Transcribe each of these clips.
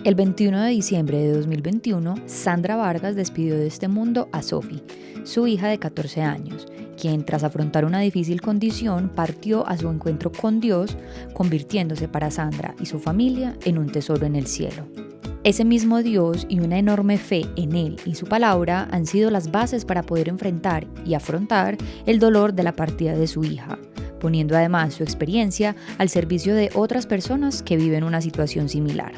El 21 de diciembre de 2021, Sandra Vargas despidió de este mundo a Sophie, su hija de 14 años, quien tras afrontar una difícil condición partió a su encuentro con Dios, convirtiéndose para Sandra y su familia en un tesoro en el cielo. Ese mismo Dios y una enorme fe en Él y su palabra han sido las bases para poder enfrentar y afrontar el dolor de la partida de su hija, poniendo además su experiencia al servicio de otras personas que viven una situación similar.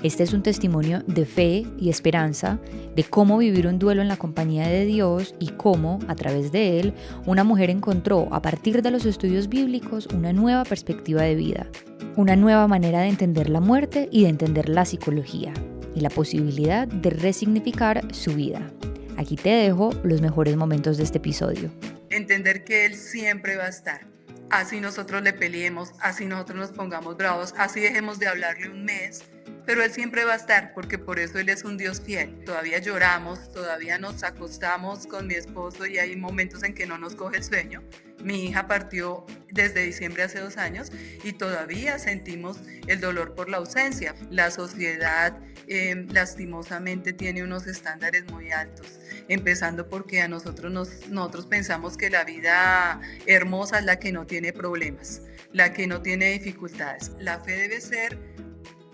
Este es un testimonio de fe y esperanza, de cómo vivir un duelo en la compañía de Dios y cómo, a través de él, una mujer encontró, a partir de los estudios bíblicos, una nueva perspectiva de vida, una nueva manera de entender la muerte y de entender la psicología, y la posibilidad de resignificar su vida. Aquí te dejo los mejores momentos de este episodio. Entender que Él siempre va a estar. Así nosotros le peleemos, así nosotros nos pongamos bravos, así dejemos de hablarle un mes, pero Él siempre va a estar, porque por eso Él es un Dios fiel. Todavía lloramos, todavía nos acostamos con mi esposo y hay momentos en que no nos coge el sueño. Mi hija partió desde diciembre hace 2 años y todavía sentimos el dolor por la ausencia. La sociedad lastimosamente tiene unos estándares muy altos, empezando porque nosotros pensamos que la vida hermosa es la que no tiene problemas, la que no tiene dificultades. La fe debe ser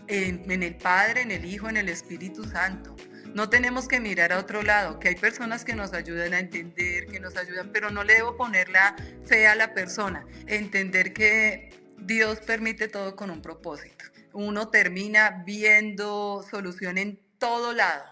en el Padre, en el Hijo, en el Espíritu Santo. No tenemos que mirar a otro lado, que hay personas que nos ayudan a entender, que nos ayudan, pero no le debo poner la fe a la persona. Entender que Dios permite todo con un propósito. Uno termina viendo solución en todo lado.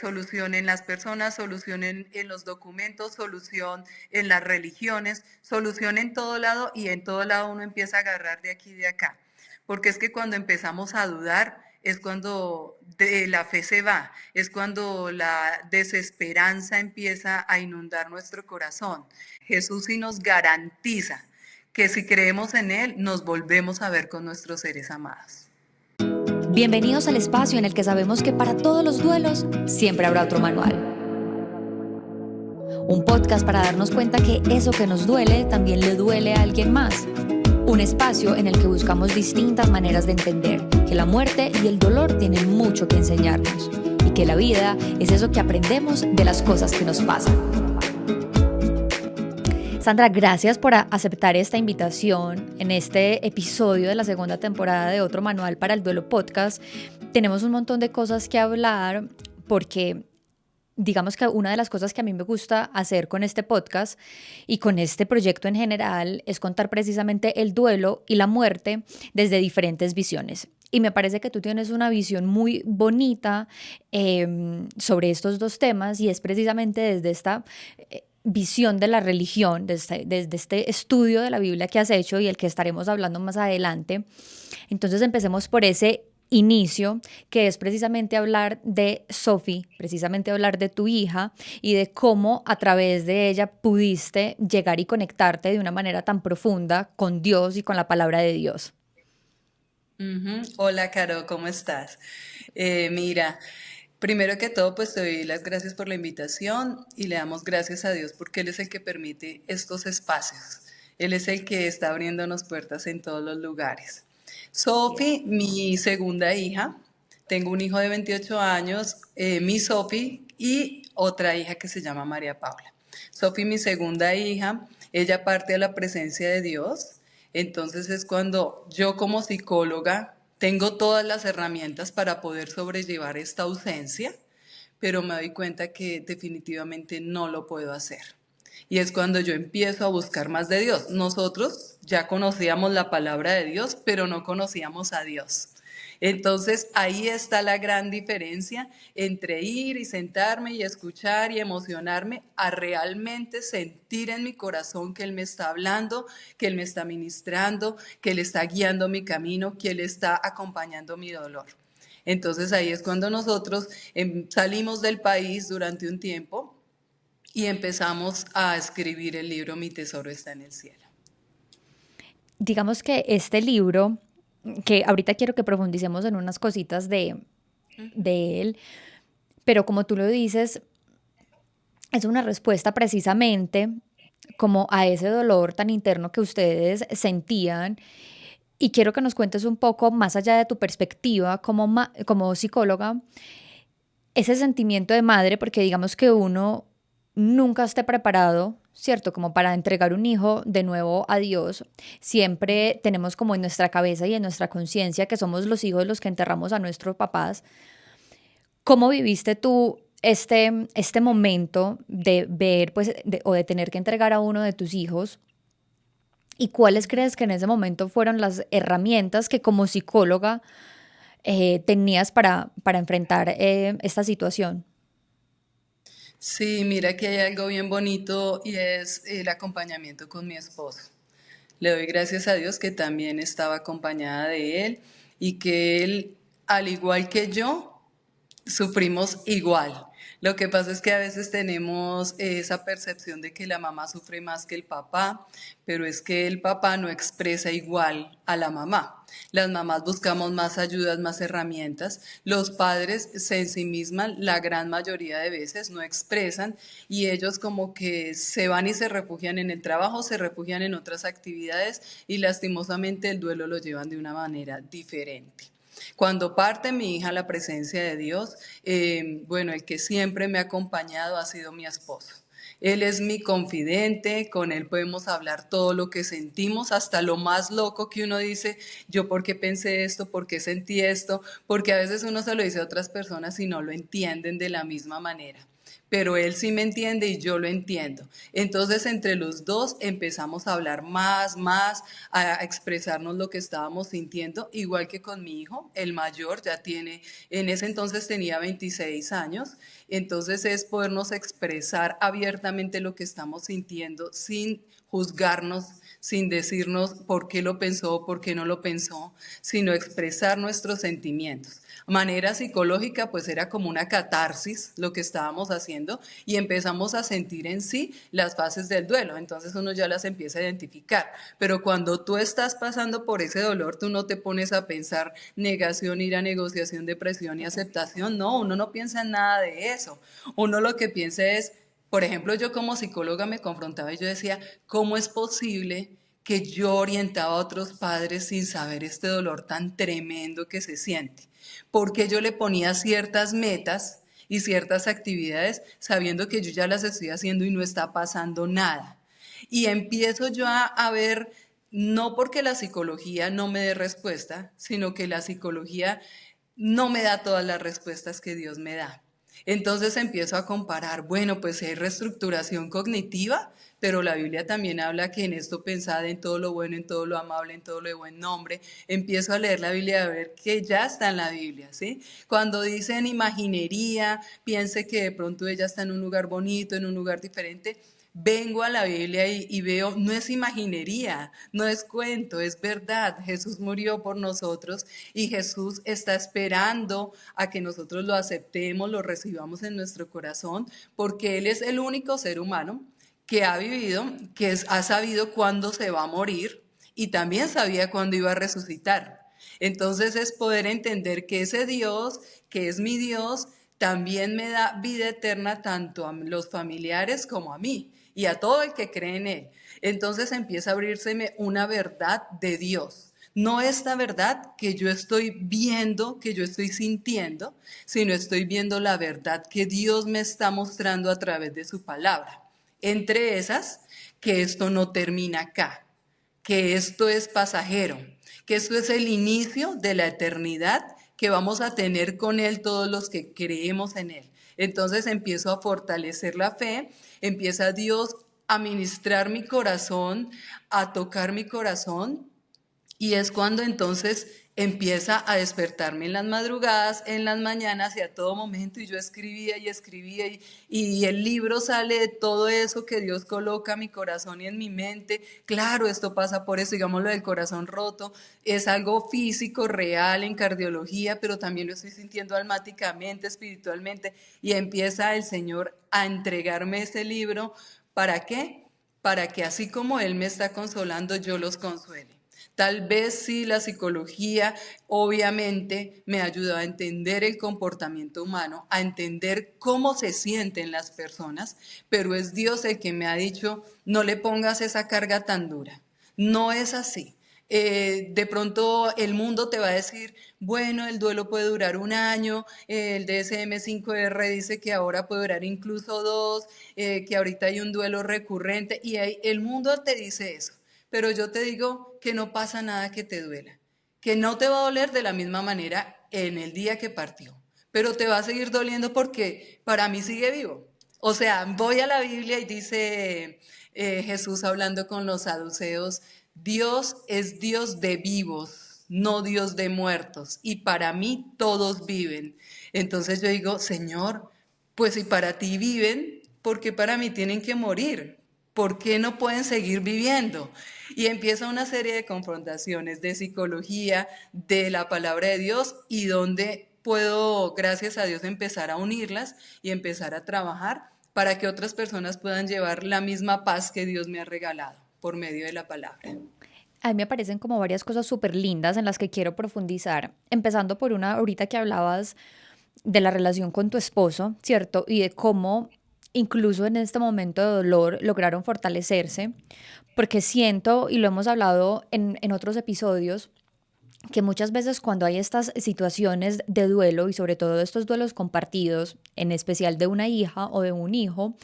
Solución en las personas, solución en los documentos, solución en las religiones, solución en todo lado, y en todo lado uno empieza a agarrar de aquí y de acá. Porque es que cuando empezamos a dudar es cuando la fe se va, es cuando la desesperanza empieza a inundar nuestro corazón. Jesús sí nos garantiza que si creemos en Él nos volvemos a ver con nuestros seres amados. Bienvenidos al espacio en el que sabemos que para todos los duelos siempre habrá otro manual. Un podcast para darnos cuenta que eso que nos duele también le duele a alguien más. Un espacio en el que buscamos distintas maneras de entender que la muerte y el dolor tienen mucho que enseñarnos y que la vida es eso que aprendemos de las cosas que nos pasan. Sandra, gracias por aceptar esta invitación en este episodio de la segunda temporada de Otro Manual para el Duelo Podcast. Tenemos un montón de cosas que hablar porque digamos que una de las cosas que a mí me gusta hacer con este podcast y con este proyecto en general es contar precisamente el duelo y la muerte desde diferentes visiones. Y me parece que tú tienes una visión muy bonita sobre estos dos temas, y es precisamente desde esta visión de la religión, desde este estudio de la Biblia que has hecho y el que estaremos hablando más adelante. Entonces empecemos por ese inicio, que es precisamente hablar de Sophie, precisamente hablar de tu hija y de cómo a través de ella pudiste llegar y conectarte de una manera tan profunda con Dios y con la palabra de Dios. Hola, Caro, ¿cómo estás? Mira, primero que todo, pues te doy las gracias por la invitación y le damos gracias a Dios porque Él es el que permite estos espacios. Él es el que está abriéndonos puertas en todos los lugares. Sophie, mi segunda hija, tengo un hijo de 28 años, mi Sophie, y otra hija que se llama María Paula. Sophie, mi segunda hija, ella parte de la presencia de Dios. Entonces es cuando yo como psicóloga tengo todas las herramientas para poder sobrellevar esta ausencia, pero me doy cuenta que definitivamente no lo puedo hacer. Y es cuando yo empiezo a buscar más de Dios. Nosotros ya conocíamos la palabra de Dios, pero no conocíamos a Dios. Entonces ahí está la gran diferencia entre ir y sentarme y escuchar y emocionarme a realmente sentir en mi corazón que Él me está hablando, que Él me está ministrando, que Él está guiando mi camino, que Él está acompañando mi dolor. Entonces ahí es cuando nosotros salimos del país durante un tiempo y empezamos a escribir el libro Mi Tesoro está en el cielo. Digamos que este libro, que ahorita quiero que profundicemos en unas cositas de él, pero como tú lo dices, es una respuesta precisamente como a ese dolor tan interno que ustedes sentían Y quiero que nos cuentes un poco, más allá de tu perspectiva como psicóloga, ese sentimiento de madre, porque digamos que uno nunca esté preparado, ¿cierto? Como para entregar un hijo de nuevo a Dios. Siempre tenemos como en nuestra cabeza y en nuestra conciencia que somos los hijos los que enterramos a nuestros papás. ¿Cómo viviste tú este momento de ver, pues, o de tener que entregar a uno de tus hijos? ¿Y cuáles crees que en ese momento fueron las herramientas que como psicóloga tenías para enfrentar esta situación? Sí, mira que hay algo bien bonito y es el acompañamiento con mi esposo. Le doy gracias a Dios que también estaba acompañada de él y que él, al igual que yo, sufrimos igual. Lo que pasa es que a veces tenemos esa percepción de que la mamá sufre más que el papá, pero es que el papá no expresa igual a la mamá. Las mamás buscamos más ayudas, más herramientas. Los padres se ensimisman, la gran mayoría de veces no expresan y ellos como que se van y se refugian en el trabajo, se refugian en otras actividades y lastimosamente el duelo lo llevan de una manera diferente. Cuando parte mi hija a la presencia de Dios, bueno, el que siempre me ha acompañado ha sido mi esposo. Él es mi confidente, con él podemos hablar todo lo que sentimos, hasta lo más loco que uno dice, yo por qué pensé esto, por qué sentí esto, porque a veces uno se lo dice a otras personas y no lo entienden de la misma manera, pero él sí me entiende y yo lo entiendo. Entonces, entre los dos empezamos a hablar más, a expresarnos lo que estábamos sintiendo, igual que con mi hijo, el mayor ya tiene, en ese entonces tenía 26 años, entonces es podernos expresar abiertamente lo que estamos sintiendo sin juzgarnos, sin decirnos por qué lo pensó, por qué no lo pensó, sino expresar nuestros sentimientos. Manera psicológica, pues era como una catarsis lo que estábamos haciendo y empezamos a sentir en sí las fases del duelo. Entonces uno ya las empieza a identificar. Pero cuando tú estás pasando por ese dolor, tú no te pones a pensar negación, ira, negociación, depresión y aceptación. No, uno no piensa en nada de eso. Uno lo que piensa es, por ejemplo, yo como psicóloga me confrontaba y yo decía, ¿cómo es posible que yo orientaba a otros padres sin saber este dolor tan tremendo que se siente? Porque yo le ponía ciertas metas y ciertas actividades sabiendo que yo ya las estoy haciendo y no está pasando nada. Y empiezo yo a ver, no porque la psicología no me dé respuesta, sino que la psicología no me da todas las respuestas que Dios me da. Entonces empiezo a comparar, bueno, pues hay reestructuración cognitiva, pero la Biblia también habla que en esto pensad en todo lo bueno, en todo lo amable, en todo lo de buen nombre. Empiezo a leer la Biblia y a ver que ya está en la Biblia, ¿sí? Cuando dicen imaginería, piense que de pronto ella está en un lugar bonito, en un lugar diferente. Vengo a la Biblia y veo, no es imaginería, no es cuento, es verdad. Jesús murió por nosotros y Jesús está esperando a que nosotros lo aceptemos, lo recibamos en nuestro corazón, porque Él es el único ser humano que ha vivido, ha sabido cuándo se va a morir y también sabía cuándo iba a resucitar. Entonces es poder entender que ese Dios, que es mi Dios, también me da vida eterna tanto a los familiares como a mí y a todo el que cree en Él. Entonces empieza a abrírseme una verdad de Dios. No esta verdad que yo estoy viendo, que yo estoy sintiendo, sino estoy viendo la verdad que Dios me está mostrando a través de su palabra. Entre esas, que esto no termina acá, que esto es pasajero, que esto es el inicio de la eternidad que vamos a tener con Él todos los que creemos en Él. Entonces empiezo a fortalecer la fe, empieza Dios a ministrar mi corazón, a tocar mi corazón, y es cuando entonces empieza a despertarme en las madrugadas, en las mañanas y a todo momento. Y yo escribía y escribía y el libro sale de todo eso que Dios coloca en mi corazón y en mi mente. Claro, esto pasa por eso, digamos lo del corazón roto. Es algo físico, real en cardiología, pero también lo estoy sintiendo almáticamente, espiritualmente. Y empieza el Señor a entregarme ese libro. ¿Para qué? Para que así como Él me está consolando, yo los consuele. Tal vez sí la psicología obviamente me ayuda a entender el comportamiento humano, a entender cómo se sienten las personas, pero es Dios el que me ha dicho, no le pongas esa carga tan dura. No es así. De pronto el mundo te va a decir, bueno, el duelo puede durar un año, el DSM-5R dice que ahora puede durar incluso dos, que ahorita hay un duelo recurrente y el mundo te dice eso. Pero yo te digo que no pasa nada que te duela, que no te va a doler de la misma manera en el día que partió, pero te va a seguir doliendo porque para mí sigue vivo. O sea, voy a la Biblia y dice Jesús hablando con los saduceos, Dios es Dios de vivos, no Dios de muertos, y para mí todos viven. Entonces yo digo, Señor, pues si para ti viven, ¿por qué para mí tienen que morir? ¿Por qué no pueden seguir viviendo? Y empieza una serie de confrontaciones de psicología, de la palabra de Dios y donde puedo, gracias a Dios, empezar a unirlas y empezar a trabajar para que otras personas puedan llevar la misma paz que Dios me ha regalado por medio de la palabra. A mí me parecen como varias cosas súper lindas en las que quiero profundizar, empezando por una ahorita que hablabas de la relación con tu esposo, ¿cierto? Y de cómo incluso en este momento de dolor lograron fortalecerse, porque siento, y lo hemos hablado en otros episodios, que muchas veces cuando hay estas situaciones de duelo y sobre todo estos duelos compartidos, en especial de una hija o de un hijo,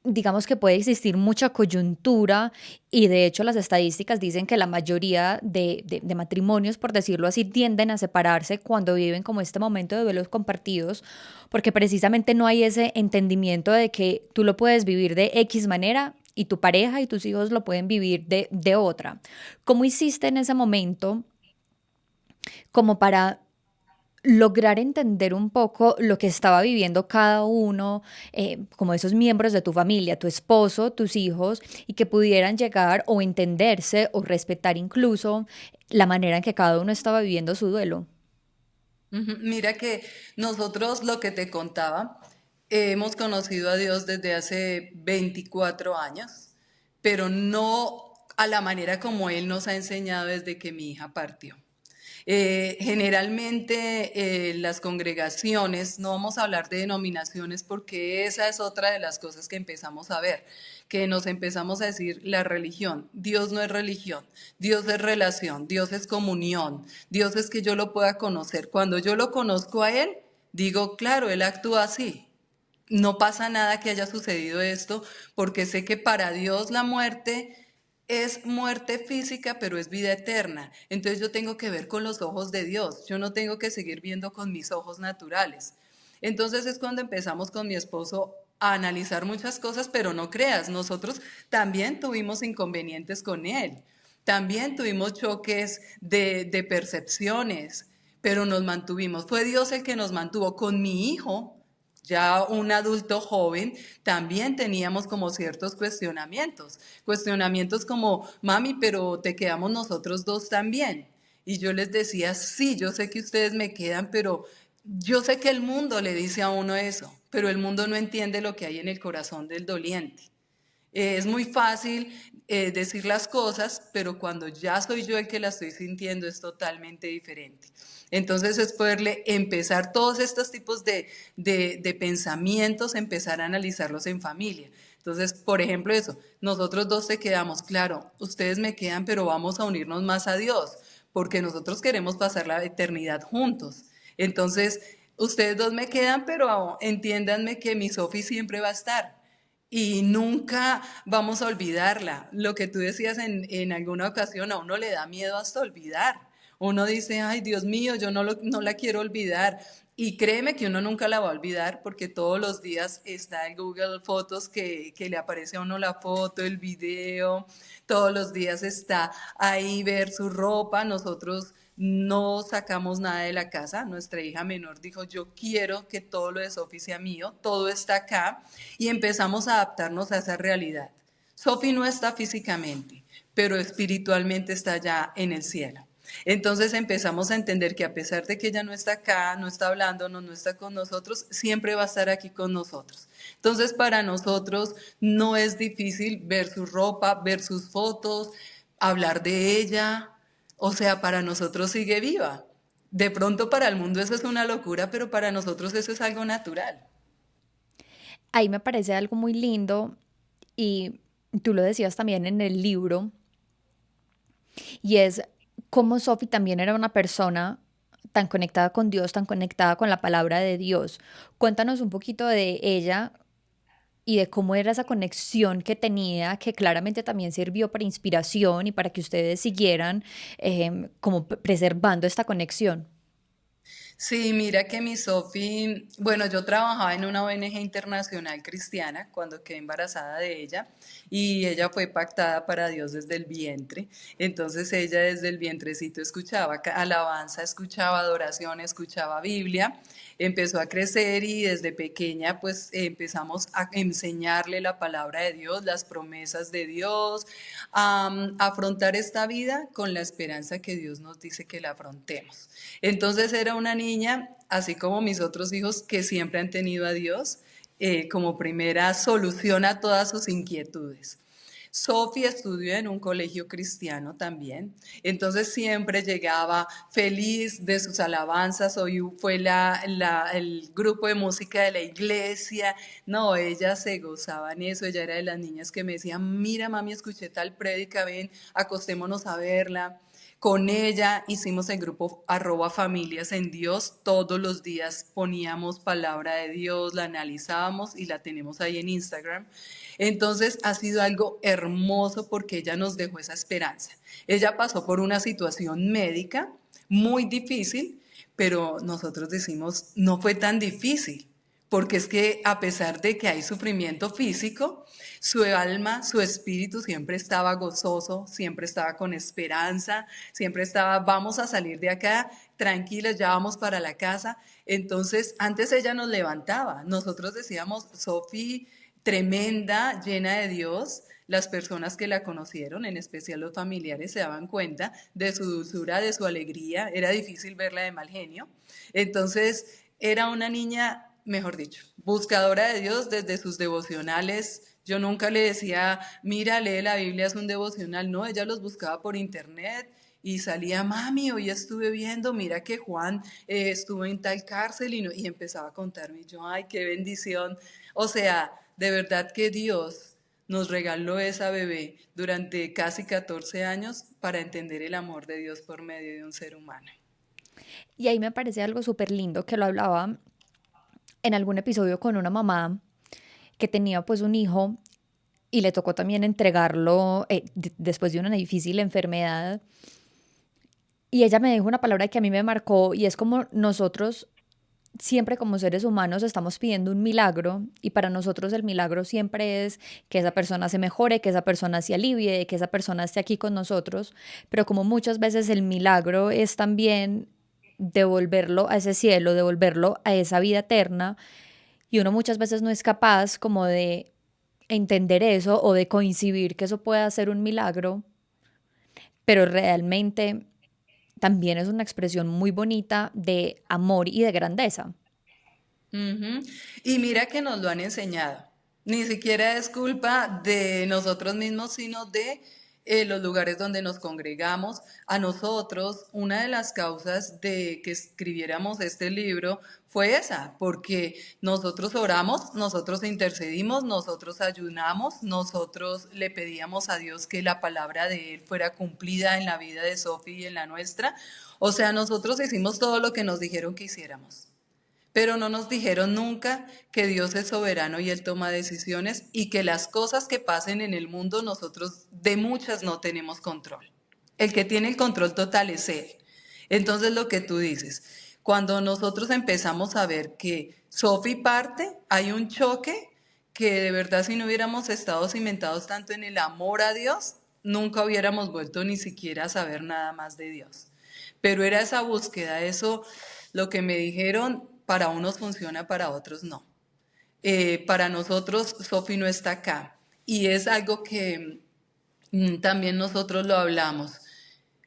digamos que puede existir mucha coyuntura y de hecho las estadísticas dicen que la mayoría de matrimonios, por decirlo así, tienden a separarse cuando viven como este momento de duelos compartidos, porque precisamente no hay ese entendimiento de que tú lo puedes vivir de X manera y tu pareja y tus hijos lo pueden vivir de otra. ¿Cómo hiciste en ese momento como para lograr entender un poco lo que estaba viviendo cada uno, como esos miembros de tu familia, tu esposo, tus hijos, y que pudieran llegar o entenderse o respetar incluso la manera en que cada uno estaba viviendo su duelo? Ujú. Mira que nosotros, lo que te contaba, hemos conocido a Dios desde hace 24 años, pero no a la manera como Él nos ha enseñado desde que mi hija partió. Generalmente las congregaciones, no vamos a hablar de denominaciones porque esa es otra de las cosas que empezamos a ver, que nos empezamos a decir la religión. Dios no es religión, Dios es relación, Dios es comunión, Dios es que yo lo pueda conocer. Cuando yo lo conozco a Él, digo, claro, Él actúa así. No pasa nada que haya sucedido esto, porque sé que para Dios la muerte es muerte física, pero es vida eterna. Entonces yo tengo que ver con los ojos de Dios. Yo no tengo que seguir viendo con mis ojos naturales. Entonces es cuando empezamos con mi esposo a analizar muchas cosas, pero no creas, nosotros también tuvimos inconvenientes con él. También tuvimos choques de percepciones, pero nos mantuvimos. Fue Dios el que nos mantuvo. Con mi hijo, ya un adulto joven, también teníamos como ciertos cuestionamientos como, mami, pero te quedamos nosotros dos también. Y yo les decía, sí, yo sé que ustedes me quedan, pero yo sé que el mundo le dice a uno eso, pero el mundo no entiende lo que hay en el corazón del doliente. Es muy fácil decir las cosas, pero cuando ya soy yo el que la estoy sintiendo es totalmente diferente. Entonces es poderle empezar todos estos tipos de pensamientos, empezar a analizarlos en familia. Entonces, por ejemplo, eso, nosotros dos te quedamos, claro, ustedes me quedan, pero vamos a unirnos más a Dios, porque nosotros queremos pasar la eternidad juntos. Entonces, ustedes dos me quedan, pero entiéndanme que mi Sofi siempre va a estar y nunca vamos a olvidarla. Lo que tú decías en alguna ocasión, a uno le da miedo hasta olvidar. Uno dice, ay Dios mío, yo no la quiero olvidar. Y créeme que uno nunca la va a olvidar porque todos los días está en Google Fotos que le aparece a uno la foto, el video, todos los días está ahí ver su ropa. Nosotros no sacamos nada de la casa. Nuestra hija menor dijo, yo quiero que todo lo de Sofi sea mío, todo está acá y empezamos a adaptarnos a esa realidad. Sofi no está físicamente, pero espiritualmente está ya en el cielo. Entonces empezamos a entender que a pesar de que ella no está acá, no está hablándonos, no está con nosotros, siempre va a estar aquí con nosotros. Entonces para nosotros no es difícil ver su ropa, ver sus fotos, hablar de ella. O sea, para nosotros sigue viva. De pronto para el mundo eso es una locura, pero para nosotros eso es algo natural. Ahí me parece algo muy lindo y tú lo decías también en el libro, Y es como Sophie también era una persona tan conectada con Dios, tan conectada con la palabra de Dios. Cuéntanos un poquito de ella y de cómo era esa conexión que tenía, que claramente también sirvió para inspiración y para que ustedes siguieran como preservando esta conexión. Sí, mira que mi Sofi, bueno, yo trabajaba en una ONG internacional cristiana cuando quedé embarazada de ella y ella fue pactada para Dios desde el vientre. Entonces ella desde el vientrecito escuchaba alabanza, escuchaba adoración, escuchaba Biblia, empezó a crecer y desde pequeña pues empezamos a enseñarle la palabra de Dios, las promesas de Dios, a afrontar esta vida con la esperanza que Dios nos dice que la afrontemos. Entonces era una niña, así como mis otros hijos, que siempre han tenido a Dios como primera solución a todas sus inquietudes. Sofía estudió en un colegio cristiano también, entonces siempre llegaba feliz de sus alabanzas. Hoy fue el grupo de música de la iglesia. No, ella se gozaba en eso. Ella era de las niñas que me decían, mira mami, escuché tal prédica, ven, acostémonos a verla. Con ella hicimos el grupo @familias en Dios. Todos los días poníamos palabra de Dios, la analizábamos y la tenemos ahí en Instagram. Entonces ha sido algo hermoso porque ella nos dejó esa esperanza. Ella pasó por una situación médica muy difícil, pero nosotros decimos, no fue tan difícil, porque es que a pesar de que hay sufrimiento físico, su alma, su espíritu siempre estaba gozoso, siempre estaba con esperanza, siempre estaba, vamos a salir de acá tranquilas, ya vamos para la casa. Entonces, antes ella nos levantaba, nosotros decíamos, Sofi, tremenda, llena de Dios. Las personas que la conocieron, en especial los familiares, se daban cuenta de su dulzura, de su alegría. Era difícil verla de mal genio. Entonces, era una niña, mejor dicho, buscadora de Dios desde sus devocionales. Yo nunca le decía, mira, lee la Biblia, es un devocional. No, ella los buscaba por internet y salía, mami, hoy estuve viendo, mira que Juan estuvo en tal cárcel y empezaba a contarme. Y yo, ay, qué bendición. O sea, de verdad que Dios nos regaló esa bebé durante casi 14 años para entender el amor de Dios por medio de un ser humano. Y ahí me parece algo súper lindo que lo hablaba en algún episodio con una mamá que tenía pues un hijo y le tocó también entregarlo después de una difícil enfermedad. Y ella me dijo una palabra que a mí me marcó y es como nosotros siempre como seres humanos estamos pidiendo un milagro y para nosotros el milagro siempre es que esa persona se mejore, que esa persona se alivie, que esa persona esté aquí con nosotros, pero como muchas veces el milagro es también devolverlo a ese cielo, devolverlo a esa vida eterna y uno muchas veces no es capaz como de entender eso o de coincidir que eso pueda ser un milagro, pero realmente también es una expresión muy bonita de amor y de grandeza. Ujú. Y mira que nos lo han enseñado. Ni siquiera es culpa de nosotros mismos, sino de los lugares donde nos congregamos. A nosotros, una de las causas de que escribiéramos este libro fue esa, porque nosotros oramos, nosotros intercedimos, nosotros ayunamos, nosotros le pedíamos a Dios que la palabra de Él fuera cumplida en la vida de Sophie y en la nuestra. O sea, nosotros hicimos todo lo que nos dijeron que hiciéramos. Pero no nos dijeron nunca que Dios es soberano y Él toma decisiones y que las cosas que pasen en el mundo nosotros de muchas no tenemos control. El que tiene el control total es Él. Entonces lo que tú dices, cuando nosotros empezamos a ver que Sophie parte, hay un choque que de verdad si no hubiéramos estado cimentados tanto en el amor a Dios, nunca hubiéramos vuelto ni siquiera a saber nada más de Dios. Pero era esa búsqueda, eso, lo que me dijeron, para unos funciona, para otros no. Para nosotros, Sofi no está acá. Y es algo que también nosotros lo hablamos.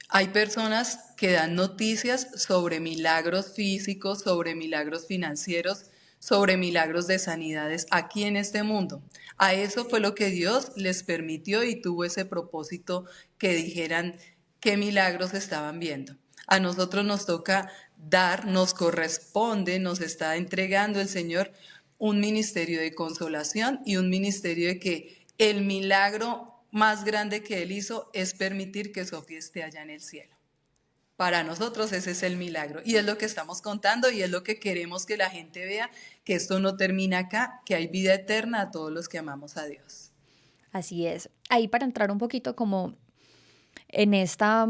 Hay personas que dan noticias sobre milagros físicos, sobre milagros financieros, sobre milagros de sanidades aquí en este mundo. A eso fue lo que Dios les permitió y tuvo ese propósito que dijeran qué milagros estaban viendo. A nosotros nos toca dar, nos corresponde, nos está entregando el Señor un ministerio de consolación y un ministerio de que el milagro más grande que Él hizo es permitir que Sofía esté allá en el cielo. Para nosotros ese es el milagro y es lo que estamos contando y es lo que queremos que la gente vea, que esto no termina acá, que hay vida eterna a todos los que amamos a Dios. Así es. Ahí para entrar un poquito como en esta,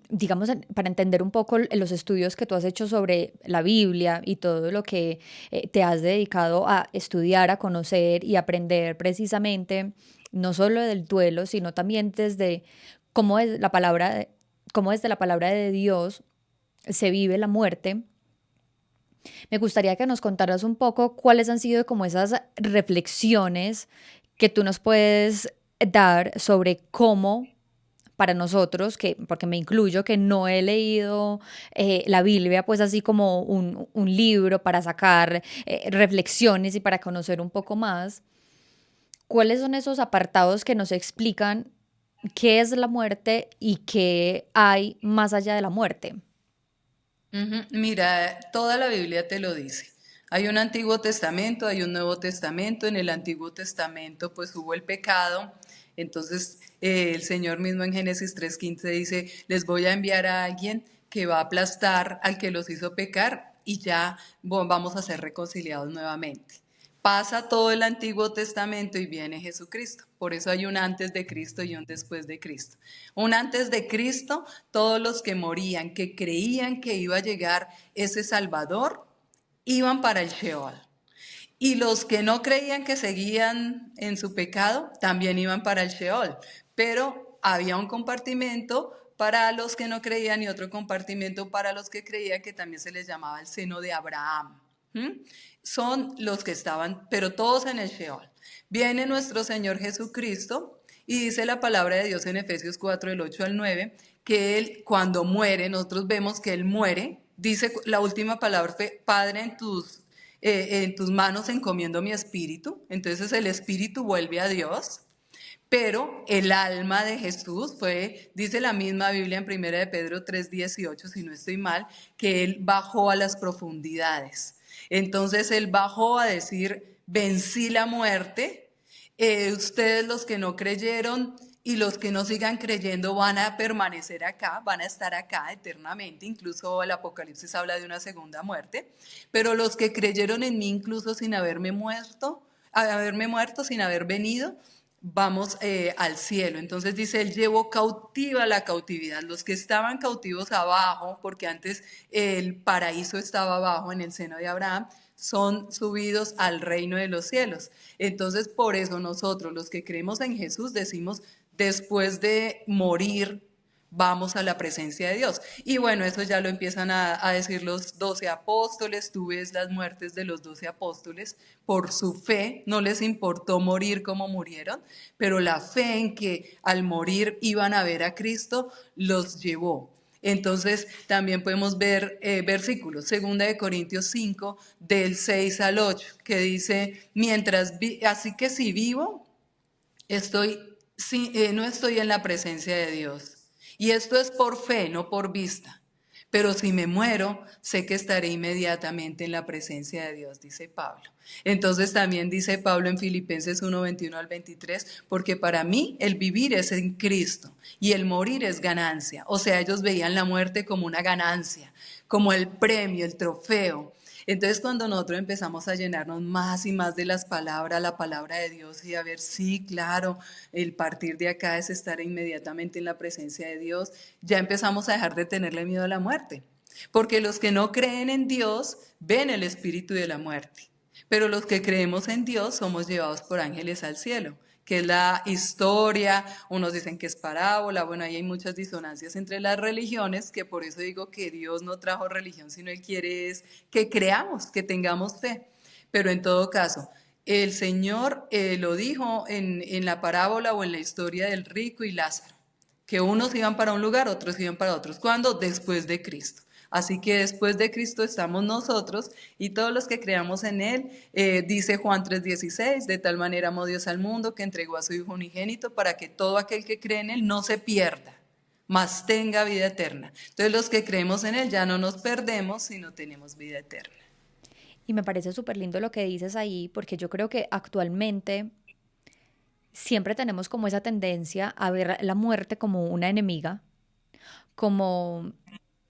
digamos, para entender un poco los estudios que tú has hecho sobre la Biblia y todo lo que te has dedicado a estudiar, a conocer y aprender precisamente, no solo del duelo, sino también desde cómo es la palabra, cómo desde la palabra de Dios se vive la muerte. Me gustaría que nos contaras un poco cuáles han sido como esas reflexiones que tú nos puedes dar sobre cómo para nosotros, que, porque me incluyo, que no he leído la Biblia, pues así como un libro para sacar reflexiones y para conocer un poco más, ¿cuáles son esos apartados que nos explican qué es la muerte y qué hay más allá de la muerte? Mira, toda la Biblia te lo dice. Hay un Antiguo Testamento, hay un Nuevo Testamento. En el Antiguo Testamento pues hubo el pecado. Entonces el Señor mismo en Génesis 3:15 dice, les voy a enviar a alguien que va a aplastar al que los hizo pecar y ya vamos a ser reconciliados nuevamente. Pasa todo el Antiguo Testamento y viene Jesucristo. Por eso hay un antes de Cristo y un después de Cristo. Un antes de Cristo, todos los que morían, que creían que iba a llegar ese Salvador, iban para el Sheol. Y los que no creían, que seguían en su pecado, también iban para el Sheol. Pero había un compartimento para los que no creían y otro compartimento para los que creían, que también se les llamaba el seno de Abraham. Son los que estaban, pero todos en el Sheol. Viene nuestro Señor Jesucristo y dice la palabra de Dios en Efesios 4, del 8 al 9, que Él cuando muere, nosotros vemos que Él muere, dice la última palabra fue, Padre, en tus manos encomiendo mi espíritu. Entonces el espíritu vuelve a Dios. Pero el alma de Jesús fue, dice la misma Biblia en 1 de Pedro 3:18, si no estoy mal, que Él bajó a las profundidades. Entonces Él bajó a decir, vencí la muerte. Ustedes los que no creyeron y los que no sigan creyendo van a permanecer acá, van a estar acá eternamente. Incluso el Apocalipsis habla de una segunda muerte. Pero los que creyeron en mí, incluso sin haberme muerto, sin haber venido, vamos al cielo. Entonces dice, Él llevó cautiva la cautividad. Los que estaban cautivos abajo, porque antes el paraíso estaba abajo en el seno de Abraham, son subidos al reino de los cielos. Entonces por eso nosotros, los que creemos en Jesús, decimos, después de morir, vamos a la presencia de Dios. Y bueno, eso ya lo empiezan a decir los 12 apóstoles. Tú ves las muertes de los 12 apóstoles por su fe. No les importó morir como murieron, pero la fe en que al morir iban a ver a Cristo los llevó. Entonces también podemos ver versículos, 2 Corintios 5, del 6 al 8, que dice, así que si vivo, no estoy en la presencia de Dios. Y esto es por fe, no por vista. Pero si me muero, sé que estaré inmediatamente en la presencia de Dios, dice Pablo. Entonces también dice Pablo en Filipenses 1, 21 al 23, porque para mí el vivir es en Cristo y el morir es ganancia. O sea, ellos veían la muerte como una ganancia, como el premio, el trofeo. Entonces cuando nosotros empezamos a llenarnos más y más de la palabra de Dios y a ver, sí, claro, el partir de acá es estar inmediatamente en la presencia de Dios, ya empezamos a dejar de tenerle miedo a la muerte. Porque los que no creen en Dios ven el espíritu de la muerte. Pero los que creemos en Dios somos llevados por ángeles al cielo, que es la historia. Unos dicen que es parábola. Bueno, ahí hay muchas disonancias entre las religiones, que por eso digo que Dios no trajo religión, sino Él quiere es que creamos, que tengamos fe. Pero en todo caso, el Señor lo dijo en la parábola o en la historia del rico y Lázaro, que unos iban para un lugar, otros iban para otros. ¿Cuándo? Después de Cristo. Así que después de Cristo estamos nosotros y todos los que creamos en Él. Dice Juan 3:16, de tal manera amó Dios al mundo que entregó a su Hijo unigénito para que todo aquel que cree en Él no se pierda, mas tenga vida eterna. Entonces los que creemos en Él ya no nos perdemos, sino tenemos vida eterna. Y me parece súper lindo lo que dices ahí, porque yo creo que actualmente siempre tenemos como esa tendencia a ver la muerte como una enemiga, como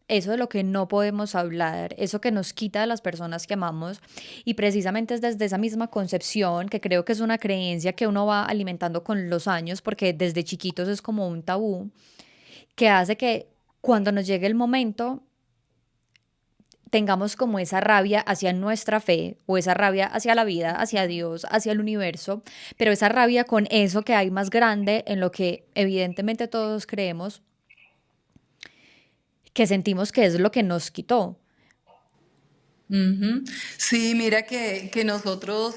eso de lo que no podemos hablar, eso que nos quita de las personas que amamos. Y precisamente es desde esa misma concepción, que creo que es una creencia que uno va alimentando con los años, porque desde chiquitos es como un tabú, que hace que cuando nos llegue el momento tengamos como esa rabia hacia nuestra fe o esa rabia hacia la vida, hacia Dios, hacia el universo, pero esa rabia con eso que hay más grande en lo que evidentemente todos creemos que sentimos que es lo que nos quitó. Ujú. Sí, mira que nosotros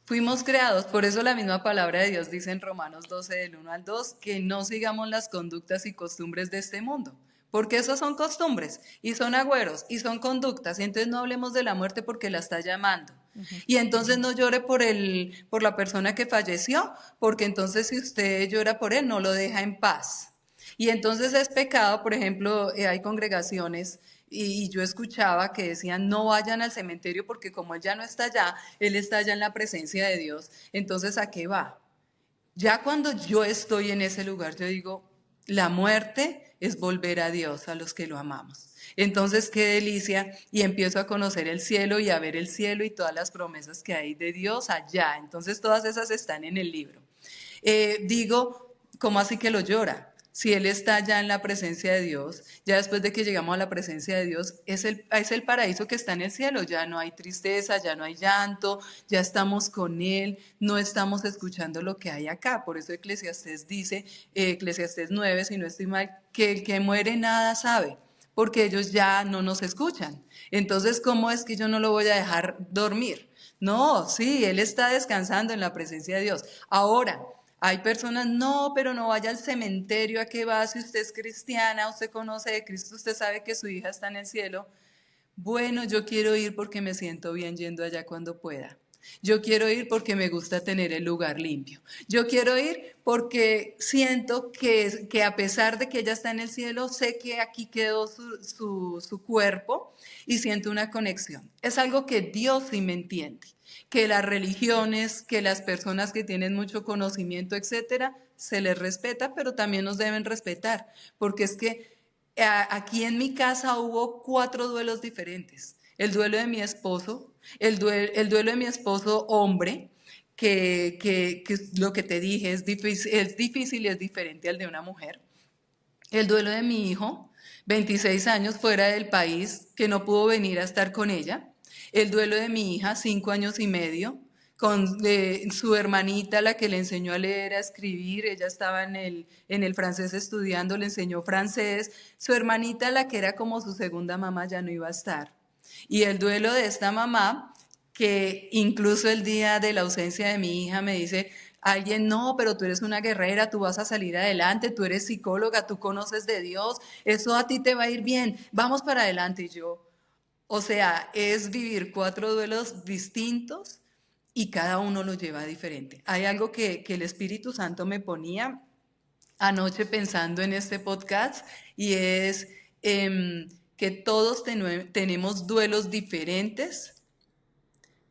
fuimos creados, por eso la misma palabra de Dios dice en Romanos 12 del 1 al 2 que no sigamos las conductas y costumbres de este mundo, porque esos son costumbres y son agüeros y son conductas, y entonces no hablemos de la muerte porque la está llamando. Ujú. Y entonces no llore por la persona que falleció, porque entonces si usted llora por él, no lo deja en paz. Y entonces es pecado, por ejemplo, hay congregaciones y yo escuchaba que decían no vayan al cementerio porque como él ya no está allá, él está allá en la presencia de Dios. Entonces, ¿a qué va? Ya cuando yo estoy en ese lugar, yo digo, la muerte es volver a Dios, a los que lo amamos. Entonces, qué delicia, y empiezo a conocer el cielo y a ver el cielo y todas las promesas que hay de Dios allá. Entonces, todas esas están en el libro. Digo, ¿cómo así que lo llora? Si él está ya en la presencia de Dios, ya después de que llegamos a la presencia de Dios, es el paraíso que está en el cielo, ya no hay tristeza, ya no hay llanto, ya estamos con Él, no estamos escuchando lo que hay acá. Por eso Eclesiastés dice, Eclesiastés 9, si no estoy mal, que el que muere nada sabe, porque ellos ya no nos escuchan. Entonces, ¿cómo es que yo no lo voy a dejar dormir? No, sí, Él está descansando en la presencia de Dios. Ahora, hay personas, no, pero no vaya al cementerio, ¿a qué va? Si usted es cristiana, usted conoce de Cristo, usted sabe que su hija está en el cielo. Bueno, yo quiero ir porque me siento bien yendo allá cuando pueda. Yo quiero ir porque me gusta tener el lugar limpio. Yo quiero ir porque siento que a pesar de que ella está en el cielo, sé que aquí quedó su cuerpo y siento una conexión. Es algo que Dios sí me entiende, que las religiones, que las personas que tienen mucho conocimiento, etcétera, se les respeta, pero también nos deben respetar, porque es que aquí en mi casa hubo 4 duelos diferentes. El duelo de mi esposo, el duelo de mi esposo hombre, que lo que te dije es difícil y es diferente al de una mujer. El duelo de mi hijo, 26 años fuera del país, que no pudo venir a estar con ella. El duelo de mi hija, 5 años y medio, con su hermanita, la que le enseñó a leer, a escribir. Ella estaba en el francés estudiando, le enseñó francés. Su hermanita, la que era como su segunda mamá, ya no iba a estar. Y el duelo de esta mamá, que incluso el día de la ausencia de mi hija me dice, alguien, no, pero tú eres una guerrera, tú vas a salir adelante, tú eres psicóloga, tú conoces de Dios, eso a ti te va a ir bien, vamos para adelante. Y yo, o sea, es vivir 4 duelos distintos y cada uno lo lleva diferente. Hay algo que el Espíritu Santo me ponía anoche pensando en este podcast y es que todos tenemos duelos diferentes,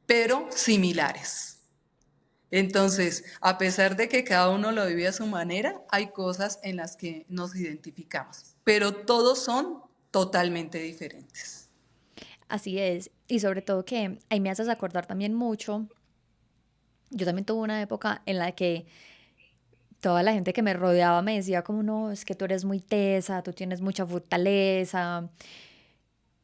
pero similares. Entonces, a pesar de que cada uno lo vive a su manera, hay cosas en las que nos identificamos, pero todos son totalmente diferentes. Así es. Y sobre todo que ahí me haces acordar también mucho. Yo también tuve una época en la que toda la gente que me rodeaba me decía como, no, es que tú eres muy tesa, tú tienes mucha fortaleza.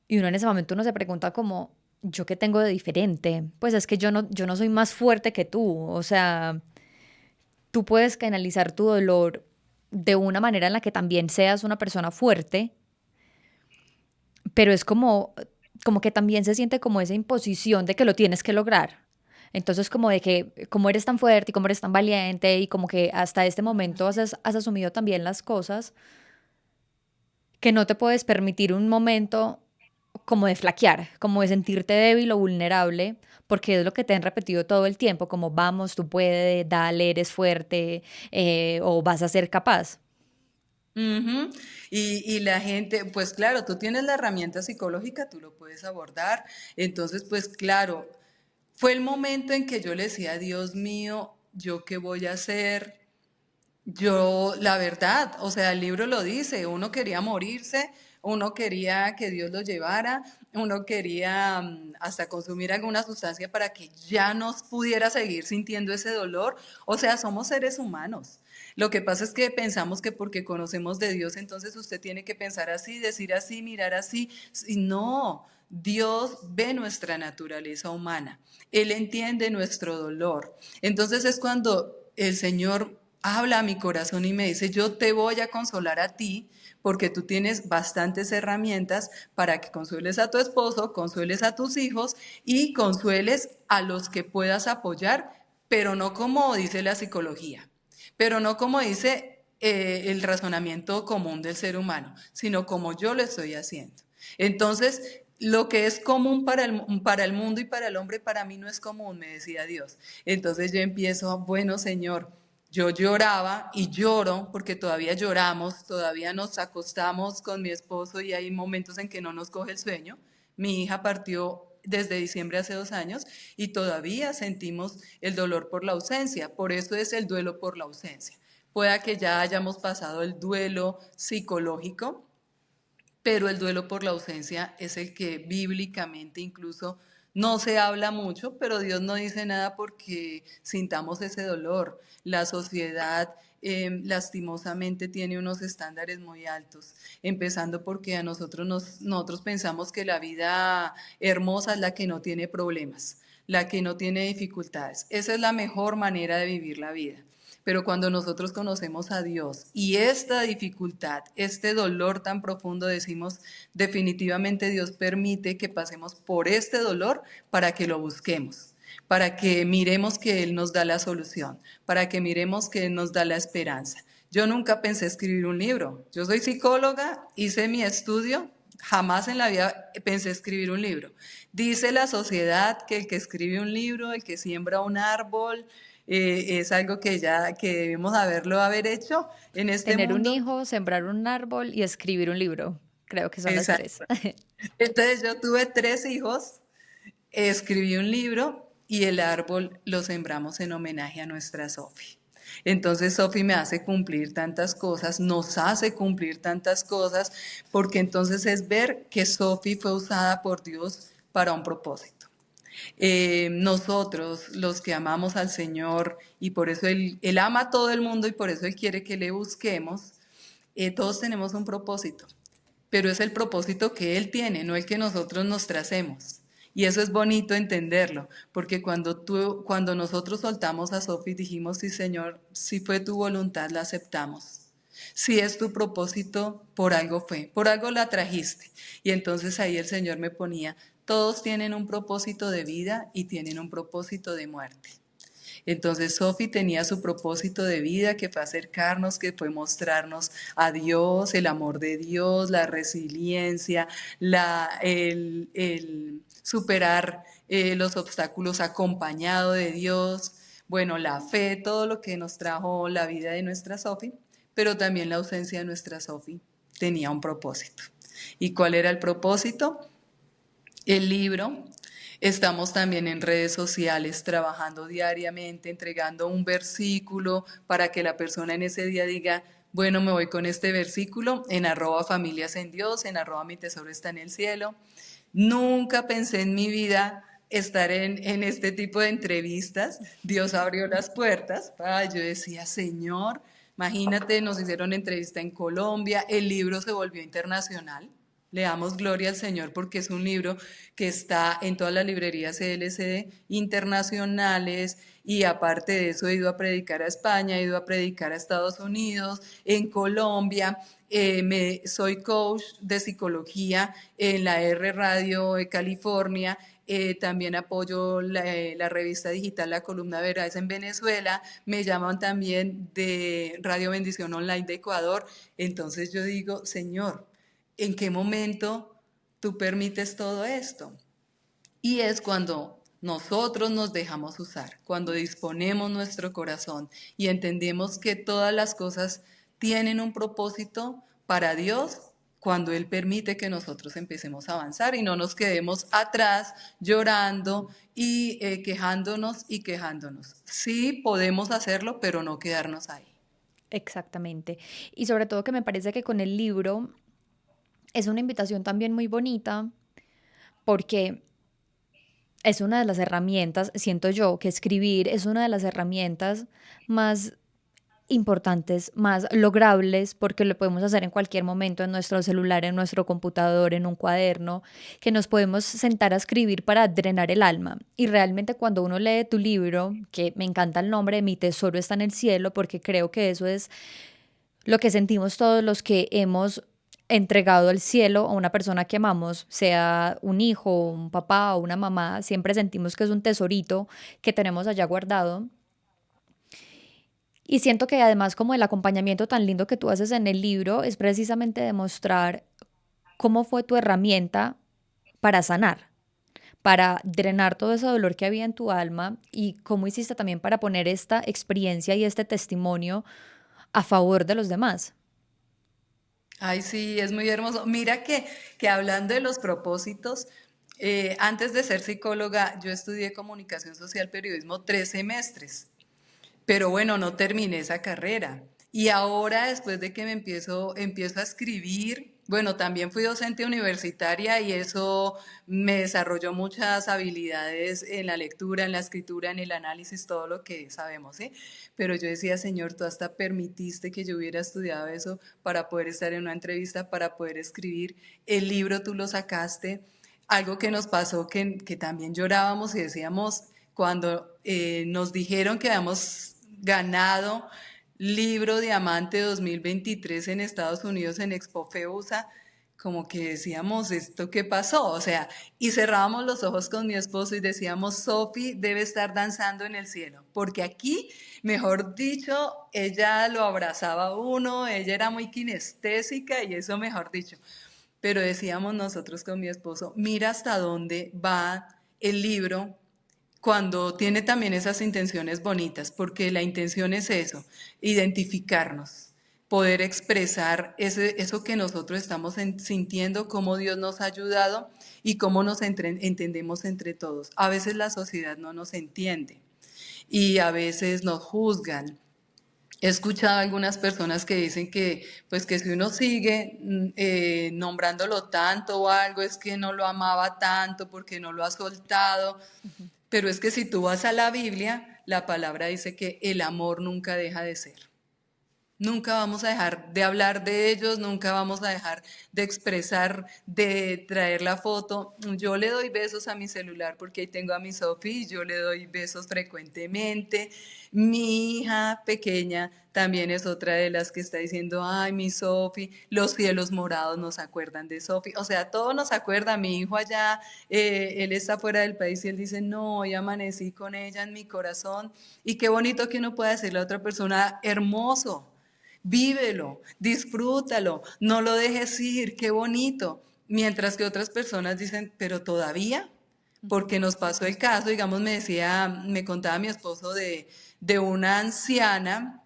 Y uno en ese momento uno se pregunta como, ¿yo qué tengo de diferente? Pues es que yo no soy más fuerte que tú. O sea, tú puedes canalizar tu dolor de una manera en la que también seas una persona fuerte, pero es como que también se siente como esa imposición de que lo tienes que lograr. Entonces, como de que, como eres tan fuerte y como eres tan valiente y como que hasta este momento has asumido también las cosas, que no te puedes permitir un momento como de flaquear, como de sentirte débil o vulnerable, porque es lo que te han repetido todo el tiempo, como vamos, tú puedes, dale, eres fuerte, o vas a ser capaz. Ujú. Y la gente, pues claro, tú tienes la herramienta psicológica, tú lo puedes abordar. Entonces, pues claro, fue el momento en que yo le decía, Dios mío, ¿yo qué voy a hacer? Yo, la verdad, o sea, el libro lo dice, uno quería morirse, uno quería que Dios lo llevara, uno quería hasta consumir alguna sustancia para que ya no pudiera seguir sintiendo ese dolor. O sea, somos seres humanos. Lo que pasa es que pensamos que porque conocemos de Dios, entonces usted tiene que pensar así, decir así, mirar así. Y no, Dios ve nuestra naturaleza humana. Él entiende nuestro dolor. Entonces es cuando el Señor habla a mi corazón y me dice, yo te voy a consolar a ti porque tú tienes bastantes herramientas para que consueles a tu esposo, consueles a tus hijos y consueles a los que puedas apoyar, pero no como dice la psicología, pero no como dice el razonamiento común del ser humano, sino como yo lo estoy haciendo. Entonces, lo que es común para el mundo y para el hombre, para mí no es común, me decía Dios. Entonces yo empiezo, bueno, Señor, yo lloraba y lloro porque todavía lloramos, todavía nos acostamos con mi esposo y hay momentos en que no nos coge el sueño. Mi hija partió desde diciembre hace 2 años y todavía sentimos el dolor por la ausencia. Por eso es el duelo por la ausencia. Pueda que ya hayamos pasado el duelo psicológico, pero el duelo por la ausencia es el que bíblicamente incluso no se habla mucho, pero Dios no dice nada porque sintamos ese dolor. La sociedad lastimosamente tiene unos estándares muy altos, empezando porque nosotros pensamos que la vida hermosa es la que no tiene problemas, la que no tiene dificultades. Esa es la mejor manera de vivir la vida. Pero cuando nosotros conocemos a Dios y esta dificultad, este dolor tan profundo, decimos, definitivamente Dios permite que pasemos por este dolor para que lo busquemos, para que miremos que Él nos da la solución, para que miremos que Él nos da la esperanza. Yo nunca pensé escribir un libro. Yo soy psicóloga, hice mi estudio, jamás en la vida pensé escribir un libro. Dice la sociedad que el que escribe un libro, el que siembra un árbol, es algo que debemos haber hecho en este Tener un mundo. hijo, sembrar un árbol y escribir un libro. Creo que son las tres. Exacto. Entonces yo tuve 3 hijos, escribí un libro y el árbol lo sembramos en homenaje a nuestra Sofi. Entonces Sofi me hace cumplir tantas cosas, nos hace cumplir tantas cosas, porque entonces es ver que Sofi fue usada por Dios para un propósito. Nosotros, los que amamos al Señor, y por eso Él ama a todo el mundo y por eso Él quiere que le busquemos, todos tenemos un propósito, pero es el propósito que Él tiene, no el que nosotros nos tracemos. Y eso es bonito entenderlo, porque cuando nosotros soltamos a Sofi, dijimos, sí, Señor, si fue tu voluntad, la aceptamos. Si es tu propósito, por algo fue, por algo la trajiste. Y entonces ahí el Señor me ponía, todos tienen un propósito de vida y tienen un propósito de muerte. Entonces Sofi tenía su propósito de vida, que fue acercarnos, que fue mostrarnos a Dios, el amor de Dios, la resiliencia, el superar los obstáculos acompañado de Dios, bueno, la fe, todo lo que nos trajo la vida de nuestra Sofi, pero también la ausencia de nuestra Sofi tenía un propósito. ¿Y cuál era el propósito? El libro. Estamos también en redes sociales trabajando diariamente, entregando un versículo para que la persona en ese día diga, bueno, me voy con este versículo en @familias en Dios, en @mi tesoro está en el cielo. Nunca pensé en mi vida estar en este tipo de entrevistas. Dios abrió las puertas. Yo decía, Señor, imagínate, nos hicieron entrevista en Colombia, el libro se volvió internacional. Le damos gloria al Señor porque es un libro que está en todas las librerías CLCD internacionales, y aparte de eso he ido a predicar a España, he ido a predicar a Estados Unidos, en Colombia. Soy coach de psicología en la R Radio de California. También apoyo la revista digital La Columna Veraz en Venezuela. Me llaman también de Radio Bendición Online de Ecuador. Entonces yo digo, Señor, ¿en qué momento tú permites todo esto? Y es cuando nosotros nos dejamos usar, cuando disponemos nuestro corazón y entendemos que todas las cosas tienen un propósito para Dios cuando Él permite que nosotros empecemos a avanzar y no nos quedemos atrás llorando y quejándonos y quejándonos. Sí, podemos hacerlo, pero no quedarnos ahí. Exactamente. Y sobre todo que me parece que con el libro es una invitación también muy bonita porque es una de las herramientas, siento yo, que escribir es una de las herramientas más importantes, más logrables, porque lo podemos hacer en cualquier momento, en nuestro celular, en nuestro computador, en un cuaderno, que nos podemos sentar a escribir para drenar el alma. Y realmente cuando uno lee tu libro, que me encanta el nombre, Mi tesoro está en el cielo, porque creo que eso es lo que sentimos todos los que hemos entregado al cielo a una persona que amamos, sea un hijo, un papá o una mamá, siempre sentimos que es un tesorito que tenemos allá guardado. Y siento que además como el acompañamiento tan lindo que tú haces en el libro es precisamente demostrar cómo fue tu herramienta para sanar, para drenar todo ese dolor que había en tu alma y cómo hiciste también para poner esta experiencia y este testimonio a favor de los demás. Ay, sí, es muy hermoso. Mira que hablando de los propósitos, antes de ser psicóloga, yo estudié comunicación social, periodismo 3 semestres. Pero bueno, no terminé esa carrera. Y ahora, después de que empiezo a escribir, bueno, también fui docente universitaria y eso me desarrolló muchas habilidades en la lectura, en la escritura, en el análisis, todo lo que sabemos, ¿sí? Pero yo decía, Señor, tú hasta permitiste que yo hubiera estudiado eso para poder estar en una entrevista, para poder escribir. El libro tú lo sacaste. Algo que nos pasó que también llorábamos y decíamos, cuando nos dijeron que habíamos ganado Libro Diamante 2023 en Estados Unidos en Expo FEUSA, como que decíamos, ¿esto qué pasó? O sea, y cerrábamos los ojos con mi esposo y decíamos, Sophie debe estar danzando en el cielo, porque aquí, mejor dicho, ella lo abrazaba a uno, ella era muy kinestésica y eso mejor dicho. Pero decíamos nosotros con mi esposo, mira hasta dónde va el libro cuando tiene también esas intenciones bonitas, porque la intención es eso, identificarnos, poder expresar eso que nosotros estamos sintiendo, cómo Dios nos ha ayudado y cómo nos entendemos entre todos. A veces la sociedad no nos entiende y a veces nos juzgan. He escuchado a algunas personas que dicen que, pues que si uno sigue nombrándolo tanto o algo, es que no lo amaba tanto porque no lo ha soltado. Pero es que si tú vas a la Biblia, la palabra dice que el amor nunca deja de ser. Nunca vamos a dejar de hablar de ellos, nunca vamos a dejar de expresar, de traer la foto. Yo le doy besos a mi celular porque ahí tengo a mi Sophie, yo le doy besos frecuentemente. Mi hija pequeña también es otra de las que está diciendo, ay, mi Sophie, los cielos morados nos acuerdan de Sophie. O sea, todo nos acuerda. Mi hijo allá, él está fuera del país y él dice, no, hoy amanecí con ella en mi corazón. Y qué bonito que uno pueda decirle a otra persona, hermoso. Vívelo, disfrútalo, no lo dejes ir, qué bonito. Mientras que otras personas dicen, pero todavía, porque nos pasó el caso, digamos, me contaba mi esposo de una anciana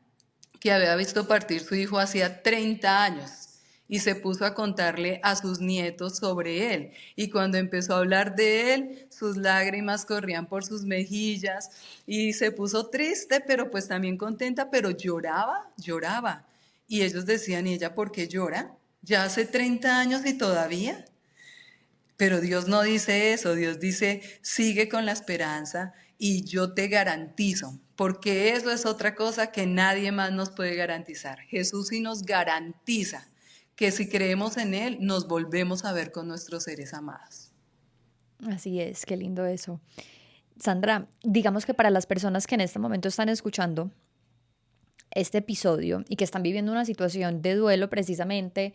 que había visto partir su hijo hacía 30 años y se puso a contarle a sus nietos sobre él. Y cuando empezó a hablar de él, sus lágrimas corrían por sus mejillas y se puso triste, pero pues también contenta, pero lloraba, lloraba. Y ellos decían, ¿y ella por qué llora? Ya hace 30 años y todavía. Pero Dios no dice eso, Dios dice, sigue con la esperanza y yo te garantizo, porque eso es otra cosa que nadie más nos puede garantizar. Jesús sí nos garantiza que si creemos en Él, nos volvemos a ver con nuestros seres amados. Así es, qué lindo eso. Sandra, digamos que para las personas que en este momento están escuchando este episodio y que están viviendo una situación de duelo precisamente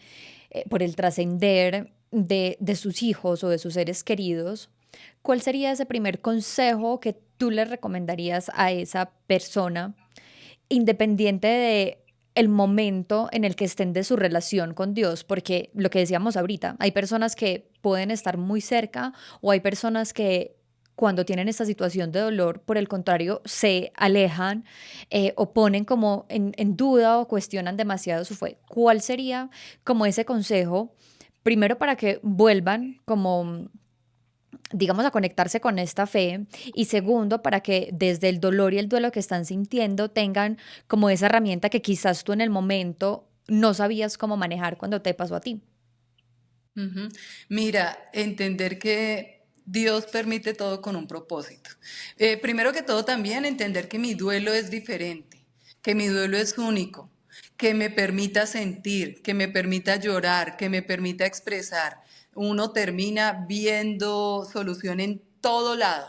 por el trascender de sus hijos o de sus seres queridos, ¿cuál sería ese primer consejo que tú le recomendarías a esa persona, independiente de el momento en el que estén de su relación con Dios? Porque lo que decíamos ahorita, hay personas que pueden estar muy cerca o hay personas que cuando tienen esta situación de dolor, por el contrario, se alejan o ponen como en duda o cuestionan demasiado su fe. ¿Cuál sería como ese consejo, primero para que vuelvan como digamos, a conectarse con esta fe y segundo, para que desde el dolor y el duelo que están sintiendo tengan como esa herramienta que quizás tú en el momento no sabías cómo manejar cuando te pasó a ti? Ujú. Mira, entender que Dios permite todo con un propósito. Primero que todo también entender que mi duelo es diferente, que mi duelo es único, que me permita sentir, que me permita llorar, que me permita expresar. Uno termina viendo solución en todo lado.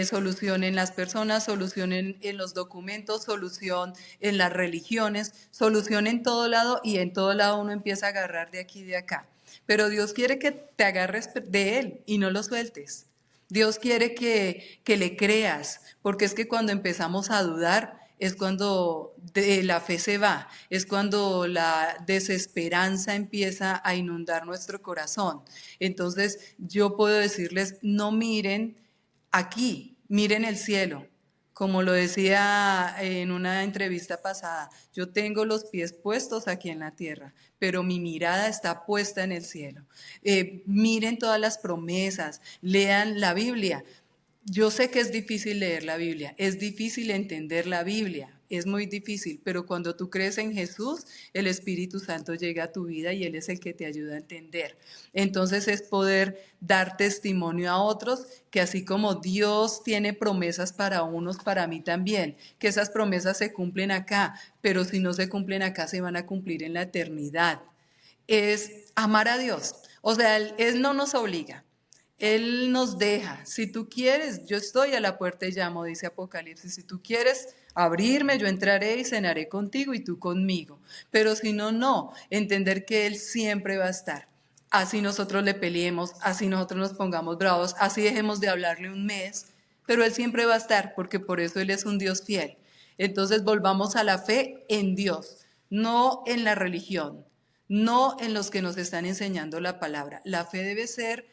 Solución en las personas, solución en los documentos, solución en las religiones, solución en todo lado y en todo lado uno empieza a agarrar de aquí y de acá. Pero Dios quiere que te agarres de Él y no lo sueltes. Dios quiere que le creas, porque es que cuando empezamos a dudar es cuando la fe se va, es cuando la desesperanza empieza a inundar nuestro corazón. Entonces yo puedo decirles, no miren aquí, miren el cielo. Como lo decía en una entrevista pasada, yo tengo los pies puestos aquí en la tierra, pero mi mirada está puesta en el cielo. Miren todas las promesas, lean la Biblia. Yo sé que es difícil leer la Biblia, es difícil entender la Biblia, es muy difícil, pero cuando tú crees en Jesús, el Espíritu Santo llega a tu vida y Él es el que te ayuda a entender. Entonces es poder dar testimonio a otros que así como Dios tiene promesas para unos, para mí también, que esas promesas se cumplen acá, pero si no se cumplen acá, se van a cumplir en la eternidad. Es amar a Dios. O sea, Él no nos obliga. Él nos deja. Si tú quieres, yo estoy a la puerta y llamo, dice Apocalipsis. Si tú quieres abrirme, yo entraré y cenaré contigo y tú conmigo. Pero si no, no. Entender que Él siempre va a estar. Así nosotros le peleemos, así nosotros nos pongamos bravos, así dejemos de hablarle un mes, pero Él siempre va a estar porque por eso Él es un Dios fiel. Entonces volvamos a la fe en Dios, no en la religión, no en los que nos están enseñando la palabra. La fe debe ser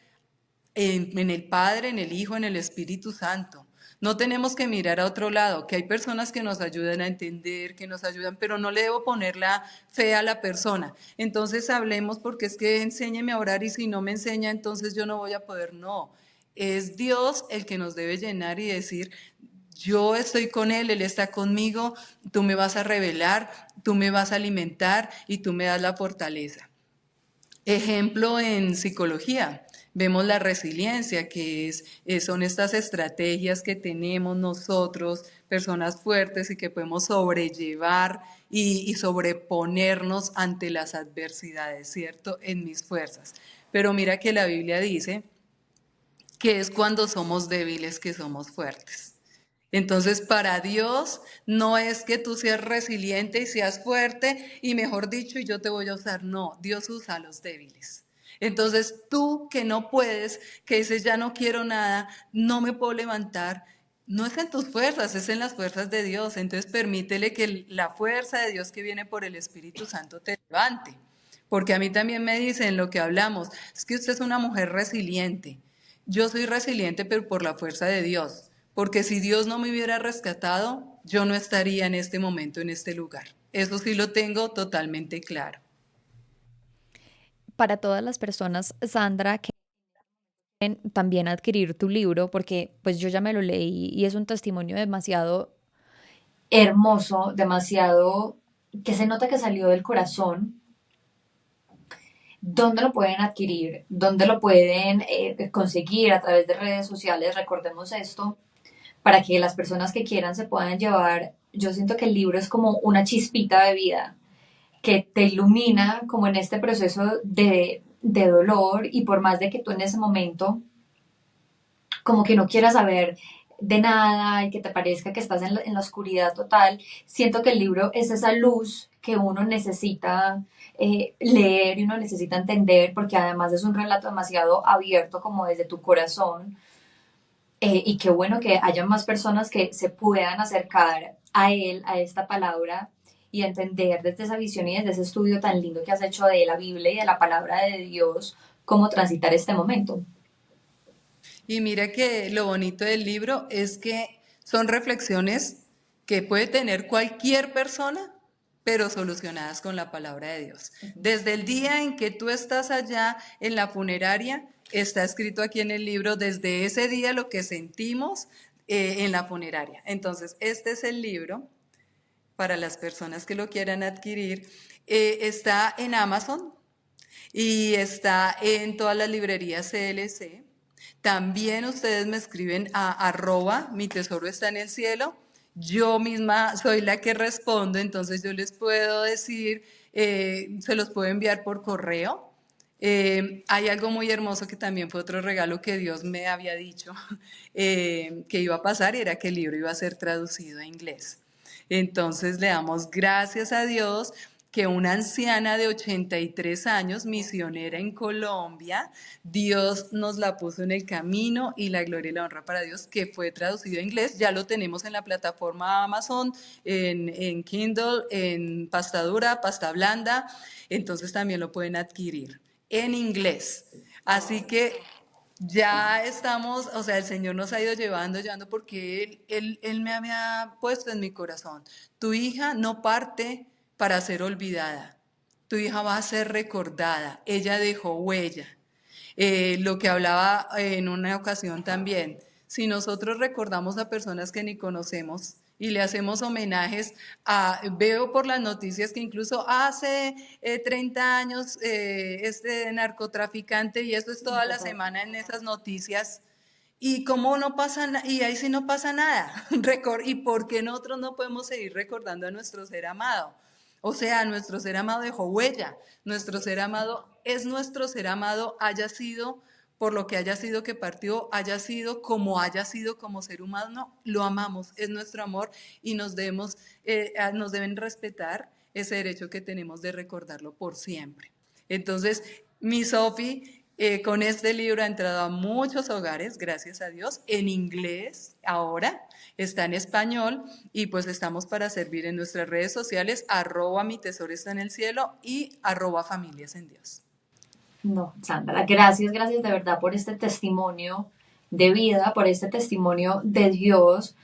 en el Padre, en el Hijo, en el Espíritu Santo. No tenemos que mirar a otro lado, que hay personas que nos ayudan a entender, que nos ayudan, pero no le debo poner la fe a la persona. Entonces hablemos porque es que enséñeme a orar y si no me enseña, entonces yo no voy a poder. No, es Dios el que nos debe llenar y decir, yo estoy con Él, Él está conmigo, tú me vas a revelar, tú me vas a alimentar y tú me das la fortaleza. Ejemplo en psicología, vemos la resiliencia, que son estas estrategias que tenemos nosotros, personas fuertes y que podemos sobrellevar y sobreponernos ante las adversidades, ¿cierto? En mis fuerzas. Pero mira que la Biblia dice que es cuando somos débiles que somos fuertes. Entonces, para Dios no es que tú seas resiliente y seas fuerte y mejor dicho, y yo te voy a usar. No, Dios usa a los débiles. Entonces, tú que no puedes, que dices, ya no quiero nada, no me puedo levantar, no es en tus fuerzas, es en las fuerzas de Dios. Entonces, permítele que la fuerza de Dios que viene por el Espíritu Santo te levante. Porque a mí también me dicen lo que hablamos, es que usted es una mujer resiliente. Yo soy resiliente, pero por la fuerza de Dios. Porque si Dios no me hubiera rescatado, yo no estaría en este momento, en este lugar. Eso sí lo tengo totalmente claro. Para todas las personas, Sandra, que quieren también adquirir tu libro, porque pues yo ya me lo leí y es un testimonio demasiado hermoso, demasiado que se nota que salió del corazón. ¿Dónde lo pueden adquirir? ¿Dónde lo pueden conseguir? A través de redes sociales, recordemos esto, para que las personas que quieran se puedan llevar. Yo siento que el libro es como una chispita de vida que te ilumina como en este proceso de dolor y por más de que tú en ese momento como que no quieras saber de nada y que te parezca que estás en la oscuridad total, siento que el libro es esa luz que uno necesita leer y uno necesita entender porque además es un relato demasiado abierto como desde tu corazón y qué bueno que haya más personas que se puedan acercar a él, a esta palabra y entender desde esa visión y desde ese estudio tan lindo que has hecho de la Biblia y de la palabra de Dios, cómo transitar este momento. Y mira que lo bonito del libro es que son reflexiones que puede tener cualquier persona, pero solucionadas con la palabra de Dios. Desde el día en que tú estás allá en la funeraria, está escrito aquí en el libro, desde ese día lo que sentimos en la funeraria. Entonces, este es el libro para las personas que lo quieran adquirir. Está en Amazon y está en todas las librerías CLC. También ustedes me escriben a @mi tesoro está en el cielo. Yo misma soy la que respondo, entonces yo les puedo decir, se los puedo enviar por correo. Hay algo muy hermoso que también fue otro regalo que Dios me había dicho que iba a pasar, y era que el libro iba a ser traducido a inglés. Entonces le damos gracias a Dios que una anciana de 83 años, misionera en Colombia, Dios nos la puso en el camino, y la gloria y la honra para Dios, que fue traducido a inglés. Ya lo tenemos en la plataforma Amazon, en Kindle, en pasta dura, pasta blanda, entonces también lo pueden adquirir en inglés. Así que ya estamos, o sea, el Señor nos ha ido llevando, porque Él me había puesto en mi corazón: tu hija no parte para ser olvidada, tu hija va a ser recordada, ella dejó huella. Lo que hablaba en una ocasión también, si nosotros recordamos a personas que ni conocemos y le hacemos homenajes veo por las noticias que incluso hace 30 años este narcotraficante, y eso es toda la semana en esas noticias, y cómo no pasa y ahí sí no pasa nada. ¿Y por qué nosotros no podemos seguir recordando a nuestro ser amado? O sea, nuestro ser amado dejó huella, nuestro ser amado es nuestro ser amado, haya sido por lo que haya sido que partió, haya sido como ser humano, lo amamos, es nuestro amor, y nos deben respetar ese derecho que tenemos de recordarlo por siempre. Entonces, mi Sofi, con este libro ha entrado a muchos hogares, gracias a Dios, en inglés ahora, está en español, y pues estamos para servir en nuestras redes sociales, @mi tesoro está en el cielo y @familias en Dios. No, Sandra, gracias de verdad por este testimonio de vida, por este testimonio de Dios,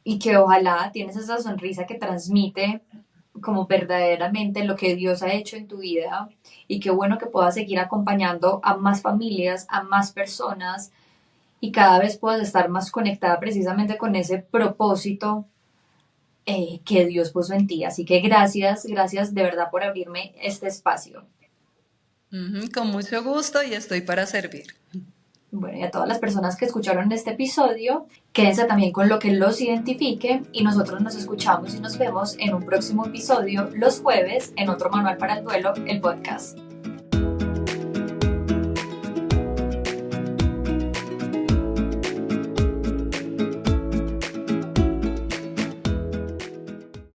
y que ojalá tienes esa sonrisa que transmite como verdaderamente lo que Dios ha hecho en tu vida, y qué bueno que puedas seguir acompañando a más familias, a más personas, y cada vez puedas estar más conectada precisamente con ese propósito que Dios puso en ti. Así que gracias de verdad por abrirme este espacio. Con mucho gusto, y estoy para servir. Bueno, y a todas las personas que escucharon este episodio, quédense también con lo que los identifique, y nosotros nos escuchamos y nos vemos en un próximo episodio los jueves en otro Manual para el Duelo, el podcast.